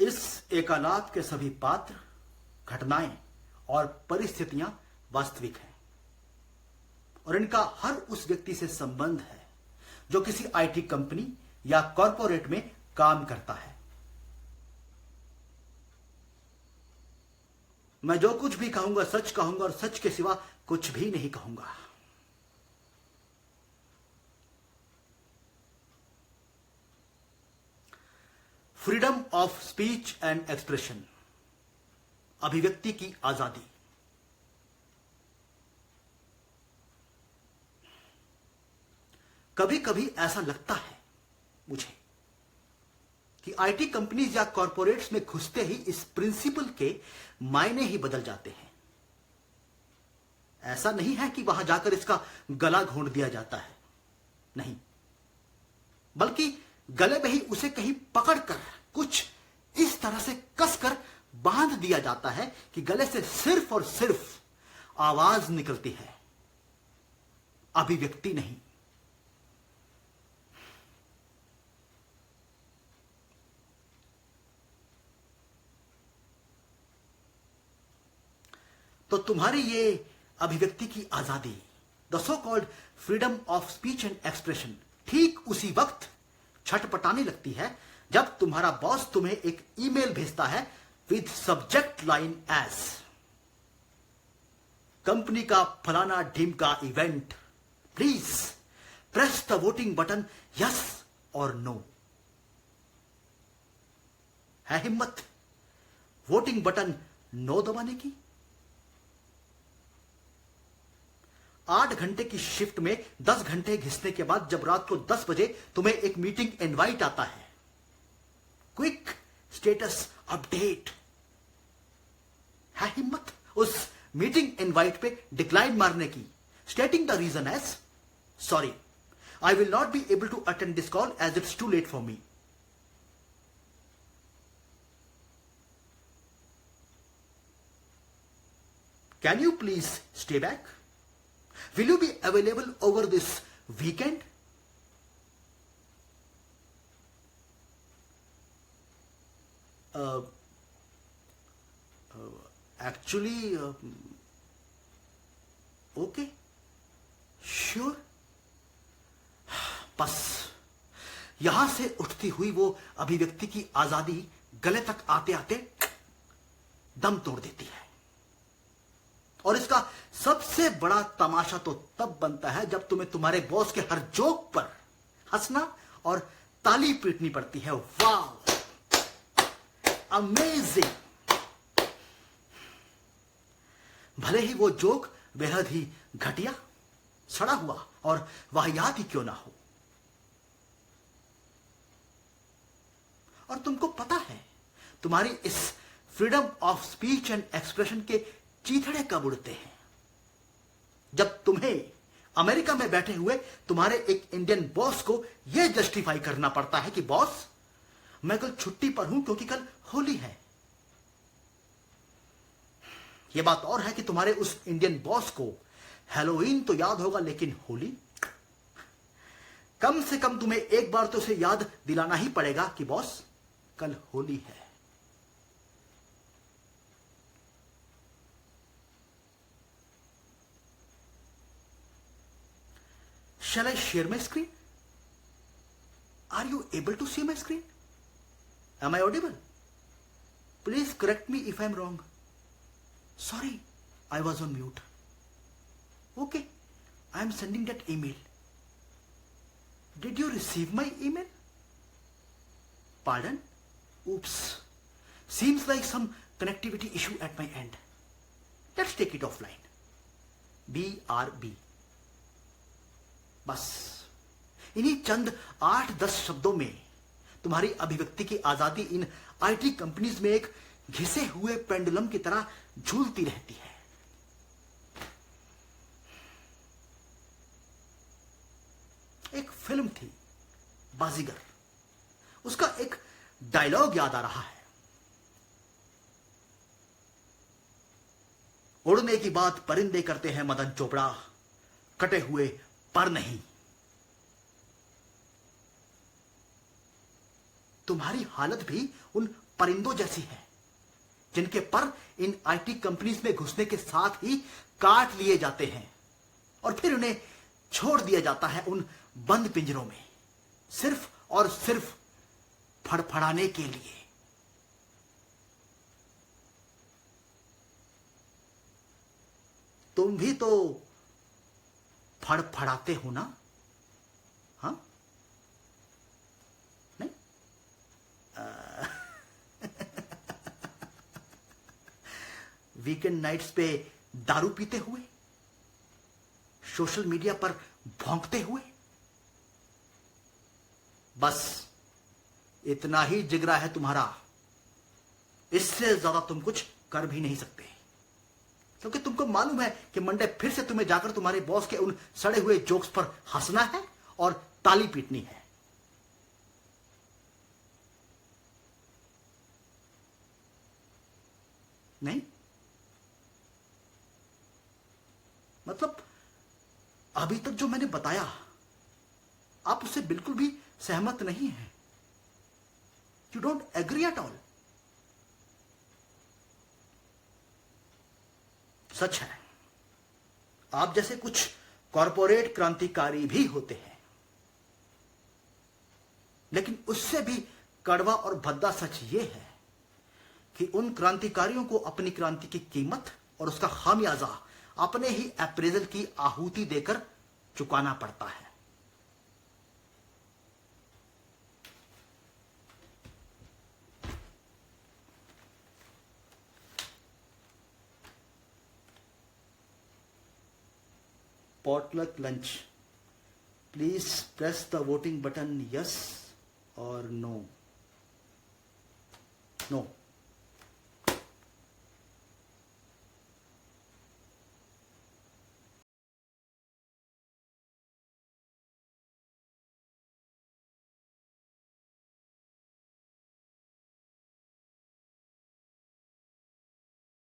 इस एकालाप के सभी पात्र, घटनाएं और परिस्थितियां वास्तविक हैं और इनका हर उस व्यक्ति से संबंध है जो किसी आईटी कंपनी या कॉरपोरेट में काम करता है। मैं जो कुछ भी कहूंगा सच कहूंगा और सच के सिवा कुछ भी नहीं कहूंगा। Freedom of speech and expression, अभिव्यक्ति की आजादी। कभी कभी ऐसा लगता है मुझे कि आईटी कंपनीज या कॉरपोरेट्स में घुसते ही इस प्रिंसिपल के मायने ही बदल जाते हैं। ऐसा नहीं है कि वहां जाकर इसका गला घोंट दिया जाता है, नहीं, बल्कि गले में ही उसे कहीं पकड़कर कुछ इस तरह से कसकर बांध दिया जाता है कि गले से सिर्फ और सिर्फ आवाज निकलती है, अभिव्यक्ति नहीं। तो तुम्हारी ये अभिव्यक्ति की आजादी, the so called freedom of speech and expression, ठीक उसी वक्त छटपटाने लगती है जब तुम्हारा बॉस तुम्हें एक ईमेल भेजता है with subject line as company का फलाना ढीम का event, please press the voting button yes और नो। है हिम्मत वोटिंग बटन नो दबाने की? 8 घंटे की शिफ्ट में 10 घंटे घिसने के बाद जब रात को 10 बजे तुम्हें एक मीटिंग इनवाइट आता है, क्विक स्टेटस अपडेट, है हिम्मत उस मीटिंग इनवाइट पे डिक्लाइन मारने की, stating the reason as sorry I will not be able to attend this call as it's too late for me. Can you please stay back? Will you be available over this weekend? Actually, okay, sure. बस यहां से उठती हुई वो अभिव्यक्ति की आजादी गले तक आते आते दम तोड़ देती है। और इसका सबसे बड़ा तमाशा तो तब बनता है जब तुम्हें तुम्हारे बॉस के हर जोक पर हंसना और ताली पीटनी पड़ती है। वाह, अमेजिंग। भले ही वो जोक बेहद ही घटिया, सड़ा हुआ और वाहियात ही क्यों ना हो। और तुमको पता है तुम्हारी इस freedom of speech and expression के चीथड़े कब उड़ते हैं? जब तुम्हें अमेरिका में बैठे हुए तुम्हारे एक इंडियन बॉस को यह जस्टिफाई करना पड़ता है कि बॉस, मैं कल छुट्टी पर हूं क्योंकि कल होली है। यह बात और है कि तुम्हारे उस इंडियन बॉस को हैलोवीन तो याद होगा, लेकिन होली, कम से कम तुम्हें एक बार तो उसे याद दिलाना ही पड़ेगा कि बॉस कल होली है। Shall I share my screen? Are you able to see my screen? Am I audible? Please correct me if I am wrong. Sorry, I was on mute. Okay, I am sending that email. Did you receive my email? Pardon? Oops. Seems like some connectivity issue at my end. Let's take it offline. BRB. बस इन्हीं चंद 8-10 शब्दों में तुम्हारी अभिव्यक्ति की आजादी in IT companies में एक घिसे हुए पेंडुलम की तरह झूलती रहती है। एक फिल्म थी बाजीगर, उसका एक डायलॉग याद आ रहा है, उड़ने की बात परिंदे करते हैं मदन चोपड़ा, कटे हुए पर नहीं। तुम्हारी हालत भी उन परिंदों जैसी है जिनके पर इन आईटी कंपनीज में घुसने के साथ ही काट लिए जाते हैं और फिर उन्हें छोड़ दिया जाता है उन बंद पिंजरों में, सिर्फ और सिर्फ फड़फड़ाने के लिए। तुम भी तो फड़फड़ाते हो ना? हाँ, नहीं? वीकेंड नाइट्स पे दारू पीते हुए, सोशल मीडिया पर भौंकते हुए। बस इतना ही जिगरा है तुम्हारा, इससे ज्यादा तुम कुछ कर भी नहीं सकते, क्योंकि तुमको मालूम है कि मंडे फिर से तुम्हें जाकर तुम्हारे बॉस के उन सड़े हुए जोक्स पर हंसना है और ताली पीटनी है। नहीं? मतलब अभी तक जो मैंने बताया आप उससे बिल्कुल भी सहमत नहीं हैं। You don't agree at all. सच है, आप जैसे कुछ कॉरपोरेट क्रांतिकारी भी होते हैं, लेकिन उससे भी कड़वा और भद्दा सच यह है कि उन क्रांतिकारियों को अपनी क्रांति की कीमत और उसका खामियाजा अपने ही अप्रेजल की आहुति देकर चुकाना पड़ता है। Potluck lunch. Please press the voting button yes or no. No.